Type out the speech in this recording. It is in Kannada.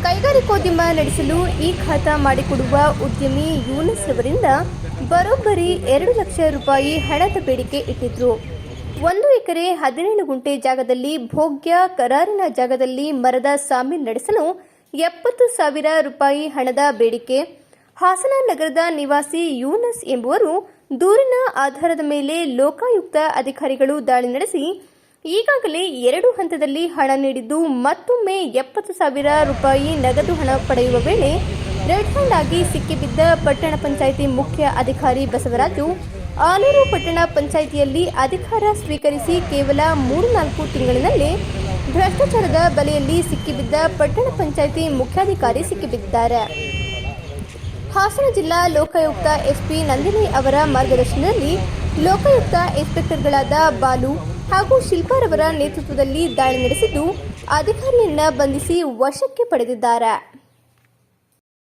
ಕೈಗಾರಿಕೋದ್ಯಮ ನಡೆಸಲು ಈ ಖಾತಾ ಮಾಡಿಕೊಡುವ ಉದ್ಯಮಿ ಯೂನಸ್ ಅವರಿಂದ ಬರೋಬ್ಬರಿ 2 ಲಕ್ಷ ರೂಪಾಯಿ ಹಣದ ಬೇಡಿಕೆ ಇಟ್ಟಿದ್ರು. 1 ಎಕರೆ 17 ಗುಂಟೆ ಜಾಗದಲ್ಲಿ ಭೋಗ್ಯ ಕರಾರಿನ ಜಾಗದಲ್ಲಿ ಮರದ ಸಾಮಿಲ್ ನಡೆಸಲು 70,000 ರೂಪಾಯಿ ಹಣದ ಬೇಡಿಕೆ. ಹಾಸನ ನಗರದ ನಿವಾಸಿ ಯೂನಸ್ ಎಂಬುವರು ದೂರಿನ ಆಧಾರದ ಮೇಲೆ ಲೋಕಾಯುಕ್ತ ಅಧಿಕಾರಿಗಳು ದಾಳಿ ನಡೆಸಿ ಈಗಾಗಲೇ 2 ಹಂತದಲ್ಲಿ ಹಣ ನೀಡಿದ್ದು ಮತ್ತೊಮ್ಮೆ 70,000 ರೂಪಾಯಿ ನಗದು ಹಣ ಪಡೆಯುವ ವೇಳೆ ರೆಡ್ ಹ್ಯಾಂಡ್ ಆಗಿ ಸಿಕ್ಕಿಬಿದ್ದ ಪಟ್ಟಣ ಪಂಚಾಯಿತಿ ಮುಖ್ಯ ಅಧಿಕಾರಿ ಬಸವರಾಜು ಆಲೂರು ಪಟ್ಟಣ ಪಂಚಾಯಿತಿಯಲ್ಲಿ ಅಧಿಕಾರ ಸ್ವೀಕರಿಸಿ ಕೇವಲ 3-4 ತಿಂಗಳಿನಲ್ಲೇ ಭ್ರಷ್ಟಾಚಾರದ ಬಲೆಯಲ್ಲಿ ಸಿಕ್ಕಿಬಿದ್ದ ಪಟ್ಟಣ ಪಂಚಾಯಿತಿ ಮುಖ್ಯಾಧಿಕಾರಿ ಸಿಕ್ಕಿಬಿದ್ದಾರೆ. ಹಾಸನ ಜಿಲ್ಲಾ ಲೋಕಾಯುಕ್ತ ಎಸ್ಪಿ ನಂದಿನಿ ಅವರ ಮಾರ್ಗದರ್ಶನದಲ್ಲಿ ಲೋಕಾಯುಕ್ತ ಇನ್ಸ್ಪೆಕ್ಟರ್ಗಳಾದ ಬಾಲು ಹಾಗೂ ಶಿಲ್ಪಾರವರ ನೇತೃತ್ವದಲ್ಲಿ ದಾಳಿ ನಡೆಸಿದ್ದು ಅಧಿಕಾರಿಯನ್ನ ಬಂಧಿಸಿ ವಶಕ್ಕೆ ಪಡೆದಿದ್ದಾರೆ.